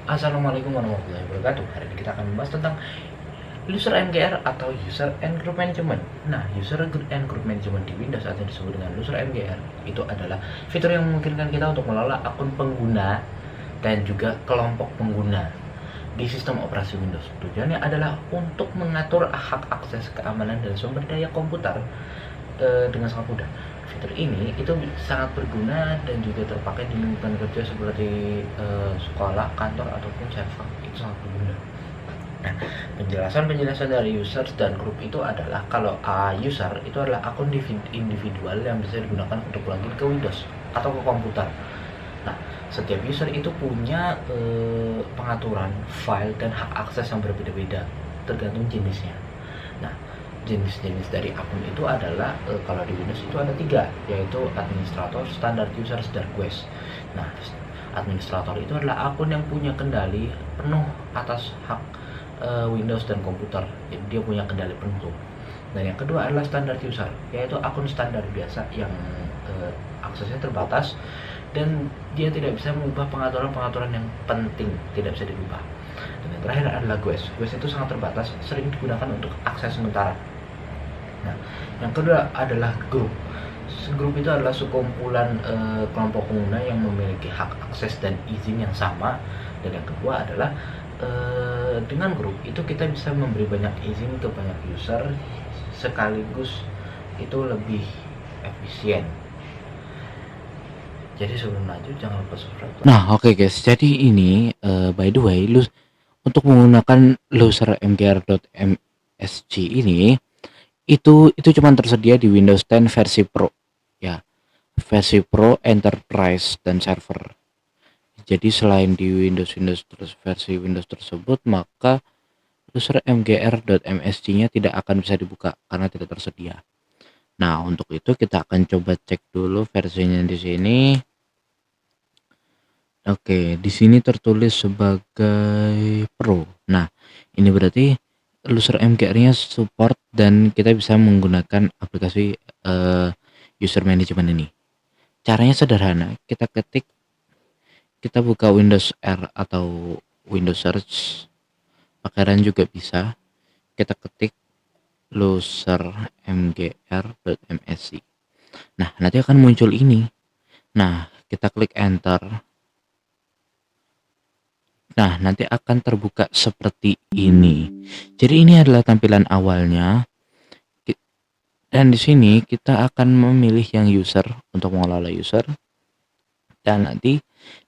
Assalamualaikum warahmatullahi wabarakatuh. Hari ini kita akan membahas tentang user MGR atau user and group management. Nah, user and group management di Windows atau disebut dengan user MGR itu adalah fitur yang memungkinkan kita untuk mengelola akun pengguna dan juga kelompok pengguna di sistem operasi Windows. Tujuannya adalah untuk mengatur hak akses keamanan dan sumber daya komputer dengan sangat mudah. Fitur ini itu sangat berguna dan juga terpakai di lingkungan kerja seperti sekolah, kantor ataupun server. Itu sangat berguna. Nah, penjelasan dari user dan grup itu adalah kalau user itu adalah akun individual yang bisa digunakan untuk login ke Windows atau ke komputer. Nah, setiap user itu punya pengaturan file dan hak akses yang berbeda-beda tergantung jenisnya. Nah, jenis-jenis dari akun itu adalah kalau di Windows itu ada 3, yaitu administrator, standard users, dan guest. Nah, administrator itu adalah akun yang punya kendali penuh atas hak Windows dan komputer. Jadi dia punya kendali penuh. Dan yang kedua adalah standard user, yaitu akun standar biasa yang aksesnya terbatas dan dia tidak bisa mengubah pengaturan-pengaturan yang penting, tidak bisa dirubah. Dan yang terakhir adalah guest. Guest itu sangat terbatas, sering digunakan untuk akses sementara. Nah, yang kedua adalah grup. Grup itu adalah sekumpulan kelompok pengguna yang memiliki hak akses dan izin yang sama. Dan yang kedua adalah dengan grup itu kita bisa memberi banyak izin ke banyak user sekaligus, itu lebih efisien. Jadi sebelum lanjut jangan lupa subscribe. Nah, oke guys. Jadi ini by the way, untuk menggunakan loser mgr.msg ini itu cuma tersedia di Windows 10 versi Pro ya. Versi Pro, Enterprise dan Server. Jadi selain di versi Windows tersebut, maka loser mgr.msg-nya tidak akan bisa dibuka karena tidak tersedia. Nah, untuk itu kita akan coba cek dulu versinya di sini. Oke, di sini tertulis sebagai Pro. Nah, ini berarti loser MGR-nya support dan kita bisa menggunakan aplikasi user management ini. Caranya sederhana, kita buka Windows R atau Windows Search, pakai run juga bisa. Kita ketik loser mgr.msc. Nah, nanti akan muncul ini. Nah, kita klik enter. Nah, nanti akan terbuka seperti ini. Jadi ini adalah tampilan awalnya. Dan di sini kita akan memilih yang user untuk mengelola user. Dan nanti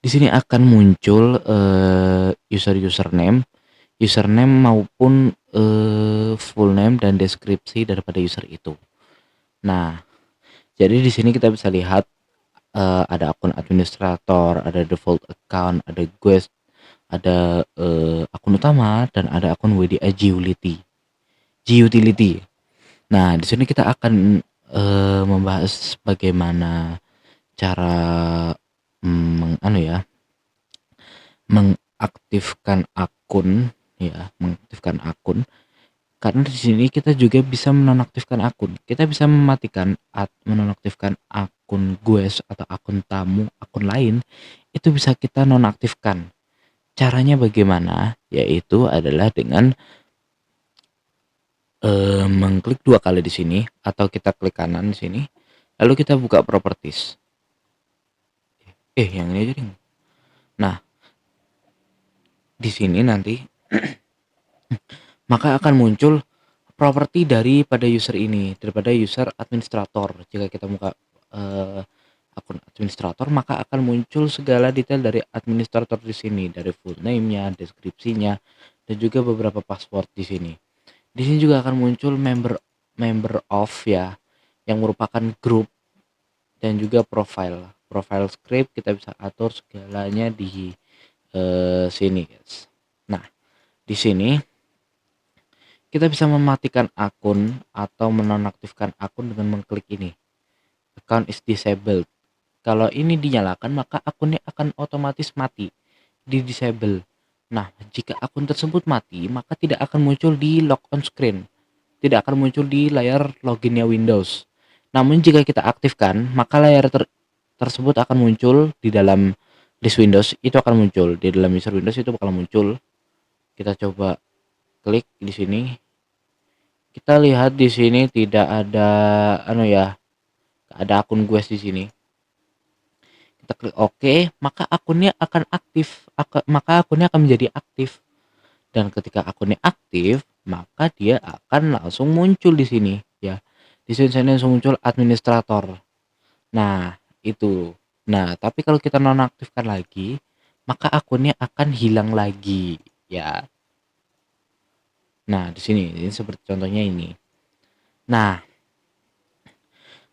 di sini akan muncul username maupun full name dan deskripsi daripada user itu. Nah, jadi di sini kita bisa lihat ada akun administrator, ada default account, ada guest, ada akun utama dan ada akun WDA G-Utility. Nah, di sini kita akan membahas bagaimana cara mengaktifkan akun. Karena di sini kita juga bisa menonaktifkan akun. Kita bisa mematikan menonaktifkan akun guest atau akun tamu, akun lain itu bisa kita nonaktifkan. Caranya bagaimana? Yaitu adalah dengan mengklik 2 kali di sini atau kita klik kanan di sini, lalu kita buka properties. Yang ini aja deh. Nah, di sini nanti maka akan muncul properti daripada user ini, daripada user administrator. Jika kita buka akun administrator, maka akan muncul segala detail dari administrator di sini, dari full name-nya, deskripsinya, dan juga beberapa password di sini. Di sini juga akan muncul member of ya, yang merupakan grup dan juga profile script. Kita bisa atur segalanya di sini guys. Nah, di sini kita bisa mematikan akun atau menonaktifkan akun dengan mengklik ini, account is disabled. Kalau ini dinyalakan maka akunnya akan otomatis mati, di disable. Nah, jika akun tersebut mati maka tidak akan muncul di lock on screen, tidak akan muncul di layar loginnya Windows. Namun jika kita aktifkan maka layar tersebut akan muncul di dalam List Windows itu akan muncul di dalam user Windows, itu bakal muncul. Kita coba klik di sini. Kita lihat di sini tidak ada ada akun gue di sini. Kita klik OK, maka akunnya akan aktif. Maka akunnya akan menjadi aktif. Dan ketika akunnya aktif, maka dia akan langsung muncul di sini ya. Di sini langsung muncul administrator. Nah, itu. Nah, tapi kalau kita nonaktifkan lagi, maka akunnya akan hilang lagi ya. Nah, di sini ini seperti contohnya ini. Nah,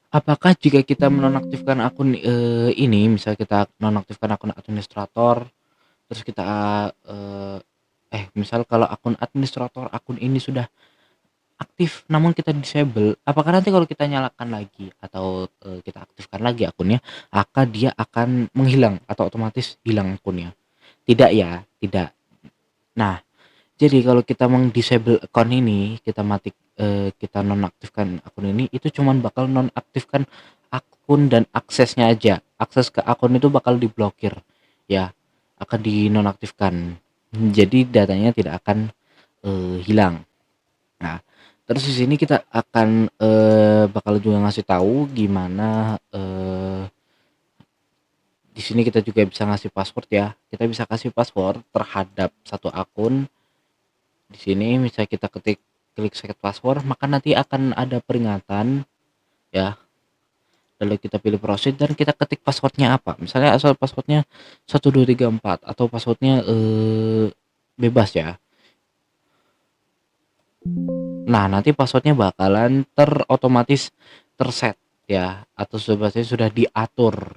apakah jika kita menonaktifkan akun ini, misal kita nonaktifkan akun administrator, terus kita misal kalau akun administrator akun ini sudah aktif namun kita disable, apakah nanti kalau kita nyalakan lagi atau kita aktifkan lagi akunnya, dia akan menghilang atau otomatis hilang akunnya? Tidak ya, tidak. Nah, jadi kalau kita meng-disable account ini, kita nonaktifkan akun ini, itu cuman bakal nonaktifkan akun dan aksesnya aja. Akses ke akun itu bakal diblokir ya, akan dinonaktifkan. Jadi datanya tidak akan hilang. Nah, terus di sini kita akan bakal juga ngasih tahu gimana di sini kita juga bisa ngasih password ya. Kita bisa kasih password terhadap satu akun. Di sini misalnya kita klik set password, maka nanti akan ada peringatan ya. Lalu kita pilih proceed dan kita ketik passwordnya apa. Misalnya asal passwordnya 1234 atau passwordnya bebas ya. Nah, nanti passwordnya bakalan otomatis terset ya, atau sebetulnya sudah diatur.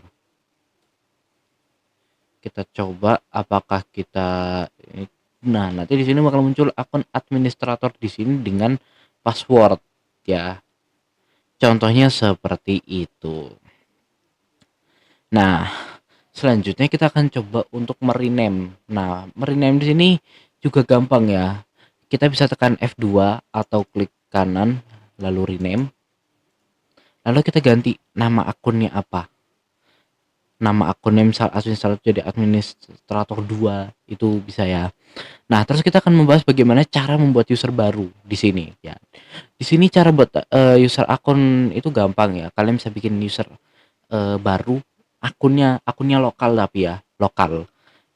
Kita coba apakah kita nah, nanti di sini bakal muncul akun administrator di sini dengan password ya. Contohnya seperti itu. Nah, selanjutnya kita akan coba untuk merename. Nah, merename di sini juga gampang ya. Kita bisa tekan F2 atau klik kanan lalu rename. Lalu kita ganti nama akunnya apa. Nama akunnya misal administrator jadi administrator 2 itu bisa ya. Nah, terus kita akan membahas bagaimana cara membuat user baru di sini ya. Di sini cara buat user akun itu gampang ya. Kalian bisa bikin user baru, akunnya lokal tapi ya, lokal.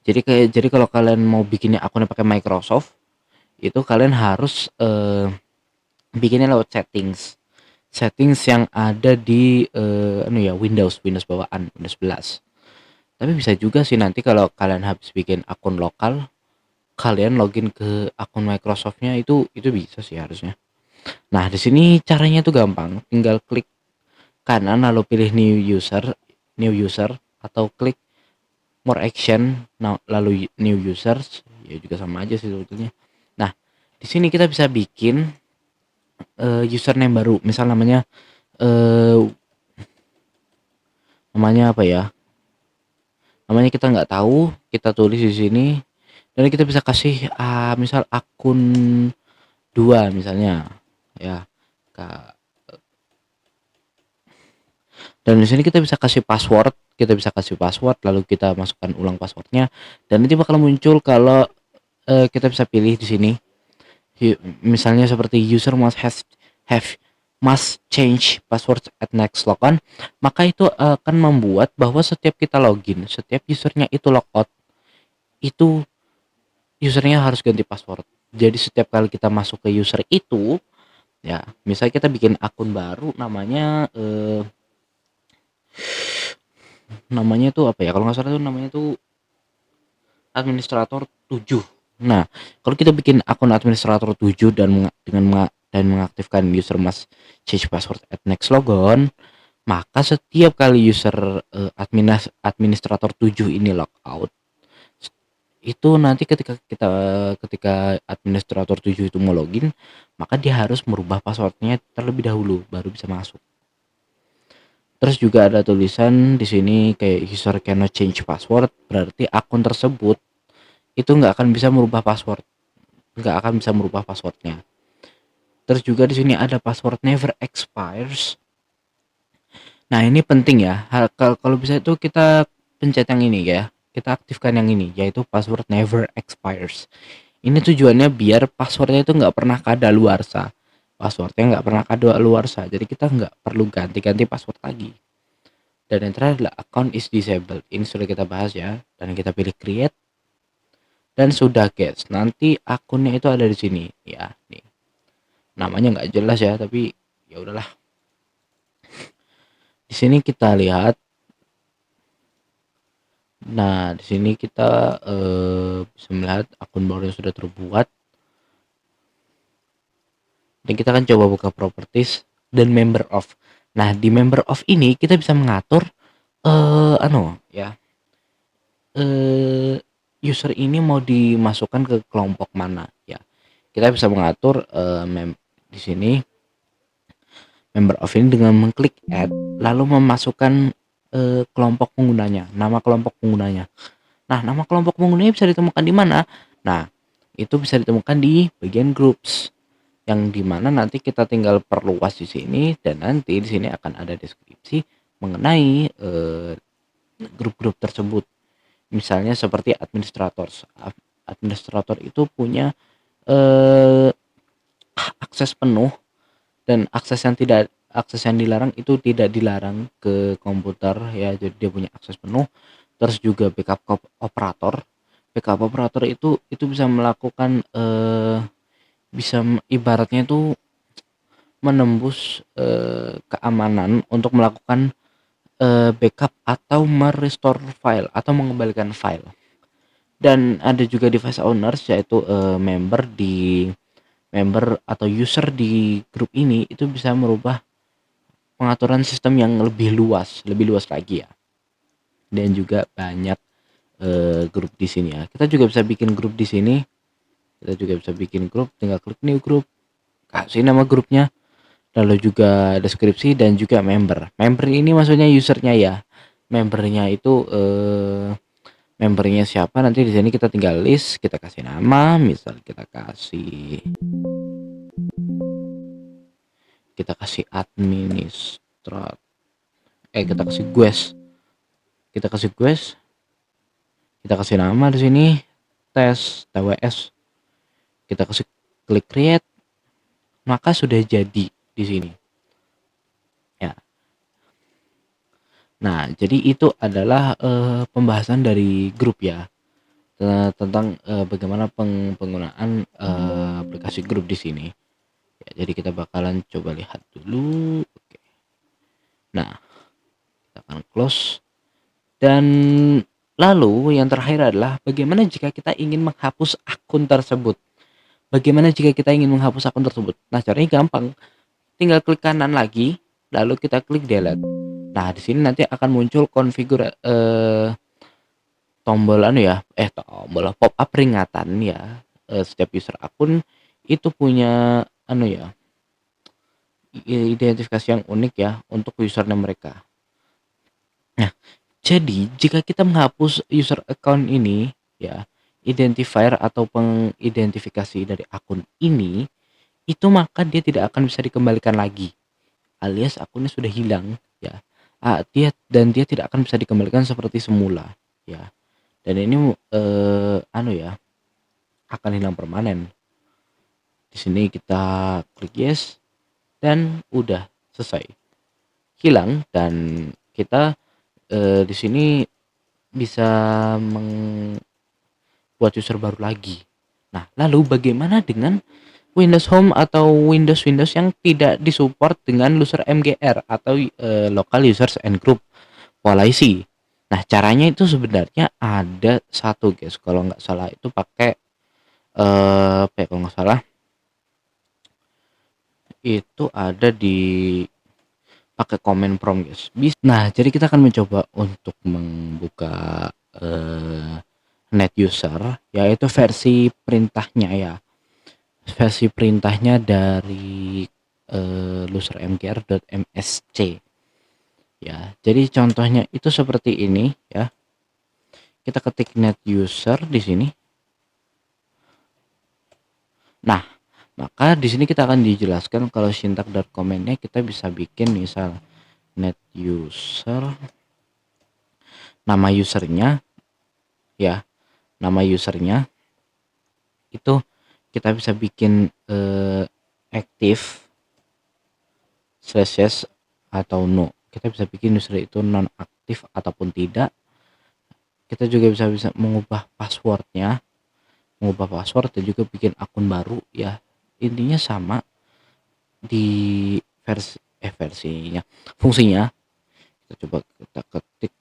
Jadi kalau kalian mau bikinnya akunnya pakai Microsoft, itu kalian harus bikinnya lewat settings yang ada di Windows bawaan, Windows 11. Tapi bisa juga sih nanti kalau kalian habis bikin akun lokal, kalian login ke akun Microsoftnya itu bisa sih harusnya. Nah, di sini caranya tuh gampang, tinggal klik kanan lalu pilih new user atau klik more action, lalu new users, ya juga sama aja sih sebetulnya. Nah, di sini kita bisa bikin username baru, misal namanya apa ya? Namanya kita nggak tahu, kita tulis di sini dan kita bisa kasih misal akun 2 misalnya ya. Dan di sini kita bisa kasih password, lalu kita masukkan ulang passwordnya dan nanti bakal muncul kalau kita bisa pilih di sini. Misalnya seperti user must change password at next logon, maka itu akan membuat bahwa setiap kita login, setiap usernya itu logout, itu usernya harus ganti password. Jadi setiap kali kita masuk ke user itu ya, misalnya kita bikin akun baru namanya tuh apa ya, kalau nggak salah tuh namanya tuh administrator 7. Nah, kalau kita bikin akun administrator 7 dan mengaktifkan user must change password at next logon, maka setiap kali user administrator 7 ini logout, itu nanti ketika administrator 7 itu mau login, maka dia harus merubah passwordnya terlebih dahulu baru bisa masuk. Terus juga ada tulisan di sini kayak user cannot change password, berarti akun tersebut itu nggak akan bisa merubah passwordnya. Terus juga di sini ada password never expires. Nah, ini penting ya. Kalau bisa itu kita pencet yang ini ya. kita aktifkan yang ini, yaitu password never expires. Ini tujuannya biar passwordnya itu nggak pernah kadaluarsa. Passwordnya nggak pernah kadaluarsa, jadi kita nggak perlu ganti-ganti password lagi. Dan yang terakhir adalah account is disabled. Ini sudah kita bahas ya. Dan kita pilih create. Dan sudah guys, nanti akunnya itu ada di sini ya. Nih, namanya nggak jelas ya, tapi ya udahlah. Di sini kita lihat. Nah, di sini kita bisa melihat akun baru yang sudah terbuat. Dan kita akan coba buka properties dan member of. Nah, di member of ini kita bisa mengatur ya. User ini mau dimasukkan ke kelompok mana ya. Kita bisa mengatur di sini member of ini dengan mengklik add lalu memasukkan kelompok penggunanya, nama kelompok penggunanya. Nah, nama kelompok penggunanya bisa ditemukan di mana? Nah, itu bisa ditemukan di bagian groups, yang dimana nanti kita tinggal perluas di sini, dan nanti di sini akan ada deskripsi mengenai grup-grup tersebut. Misalnya seperti administrator. Administrator itu punya akses penuh, dan akses yang dilarang itu tidak dilarang ke komputer ya, jadi dia punya akses penuh. Terus juga backup operator itu bisa melakukan bisa ibaratnya itu menembus keamanan untuk melakukan backup atau merestore file atau mengembalikan file. Dan ada juga device owners, yaitu member atau user di grup ini itu bisa merubah pengaturan sistem yang lebih luas lagi ya. Dan juga banyak grup di sini ya. Kita juga bisa bikin grup di sini. Tinggal klik new group, kasih nama grupnya, lalu juga deskripsi dan juga member. Member ini maksudnya usernya ya. Membernya siapa, nanti di sini kita tinggal list, kita kasih nama, misal kita kasih administrator, kita kasih guest, kita kasih nama di sini TWS, kita kasih klik create, maka sudah jadi di sini ya. Nah, jadi itu adalah pembahasan dari grup ya, tentang bagaimana penggunaan aplikasi grup di sini ya. Jadi kita bakalan coba lihat dulu. Oke. Nah, kita akan close. Dan lalu yang terakhir adalah bagaimana jika kita ingin menghapus akun tersebut. Nah, caranya gampang. Tinggal klik kanan lagi, lalu kita klik delete. Nah, di sini nanti akan muncul tombol pop up peringatan ya. Setiap user akun itu punya identifikasi yang unik ya untuk username mereka. Nah, jadi jika kita menghapus user account ini ya, identifier atau pengidentifikasi dari akun ini, itu maka dia tidak akan bisa dikembalikan lagi, alias akunnya sudah hilang ya. Dia tidak akan bisa dikembalikan seperti semula ya. Dan ini akan hilang permanen. Di sini kita klik yes dan udah selesai. Hilang, dan kita di sini bisa membuat user baru lagi. Nah, lalu bagaimana dengan Windows Home atau Windows yang tidak disupport dengan Loser MGR atau Local Users and Group Policy? Nah, caranya itu sebenarnya ada satu guys, kalau nggak salah itu pakai kalau nggak salah itu ada di pakai command prompt guys. Nah, jadi kita akan mencoba untuk membuka net user, yaitu versi perintahnya dari losermgr.msc ya. Jadi contohnya itu seperti ini ya. Kita ketik net user di sini. Nah, maka di sini kita akan dijelaskan kalau sintak dan komennya kita bisa bikin misal net user, nama usernya ya, nama usernya itu kita bisa bikin aktif slash yes atau no. Kita bisa bikin user itu non aktif ataupun tidak. Kita juga bisa mengubah passwordnya, dan juga bikin akun baru ya. Intinya sama di versinya, fungsinya. Kita coba kita ketik.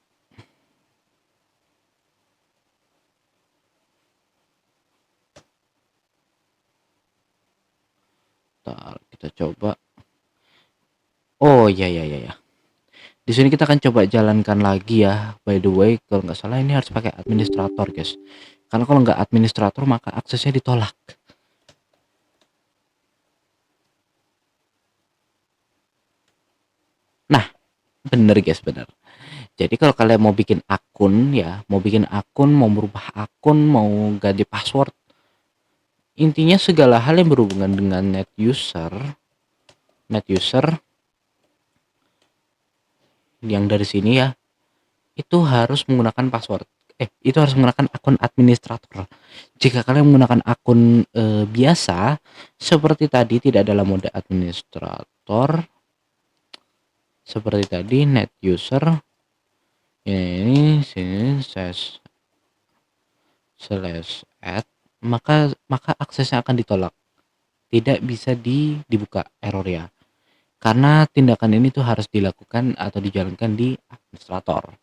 Bentar, kita coba. Oh ya ya ya ya. Di sini kita akan coba jalankan lagi ya. By the way, kalau nggak salah ini harus pakai administrator, guys. Karena kalau nggak administrator maka aksesnya ditolak. Nah, bener guys, bener. Jadi kalau kalian mau bikin akun ya, mau merubah akun, mau ganti password, intinya segala hal yang berhubungan dengan net user yang dari sini ya, itu harus menggunakan password. Itu harus menggunakan akun administrator. Jika kalian menggunakan akun biasa seperti tadi, tidak dalam mode administrator, seperti tadi net user ini sini slash add, maka aksesnya akan ditolak, tidak bisa dibuka error ya, karena tindakan ini tuh harus dilakukan atau dijalankan di administrator.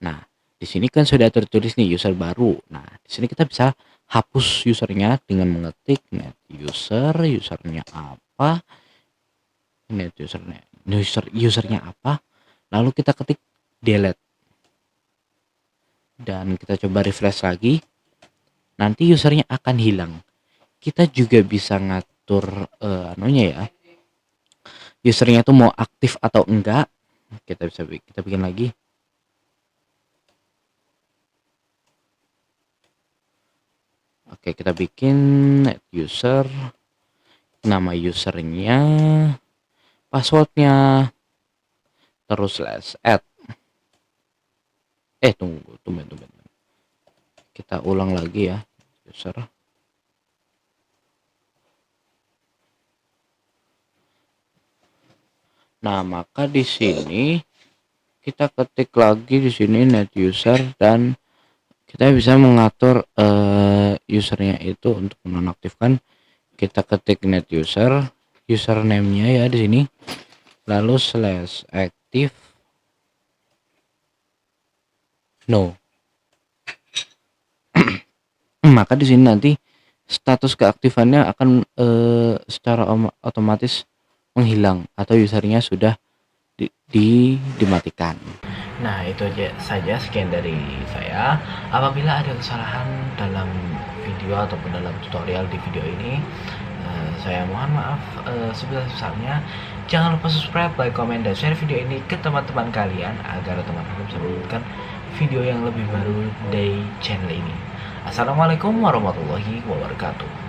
Nah, di sini kan sudah tertulis nih user baru. Nah, di sini kita bisa hapus usernya dengan mengetik net usernya apa, usernya apa, lalu kita ketik delete dan kita coba refresh lagi. Nanti usernya akan hilang. Kita juga bisa ngatur anunya ya, usernya itu mau aktif atau enggak. Kita bikin lagi. Oke, kita bikin net user, nama usernya, passwordnya, terus slash add. Tunggu. Kita ulang lagi ya, user. Nah, maka di sini kita ketik lagi di sini net user dan kita bisa mengatur usernya itu untuk menonaktifkan. Kita ketik net username-nya ya di sini, lalu slash active no. Maka di sini nanti status keaktifannya akan secara otomatis menghilang atau usernya sudah dimatikan. Nah, itu saja sekian dari saya. Apabila ada kesalahan dalam video ataupun dalam tutorial di video ini, saya mohon maaf sebesar-besarnya. Jangan lupa subscribe, like, komen, dan share video ini ke teman-teman kalian agar teman-teman bisa mendapatkan video yang lebih baru dari channel ini. Assalamualaikum warahmatullahi wabarakatuh.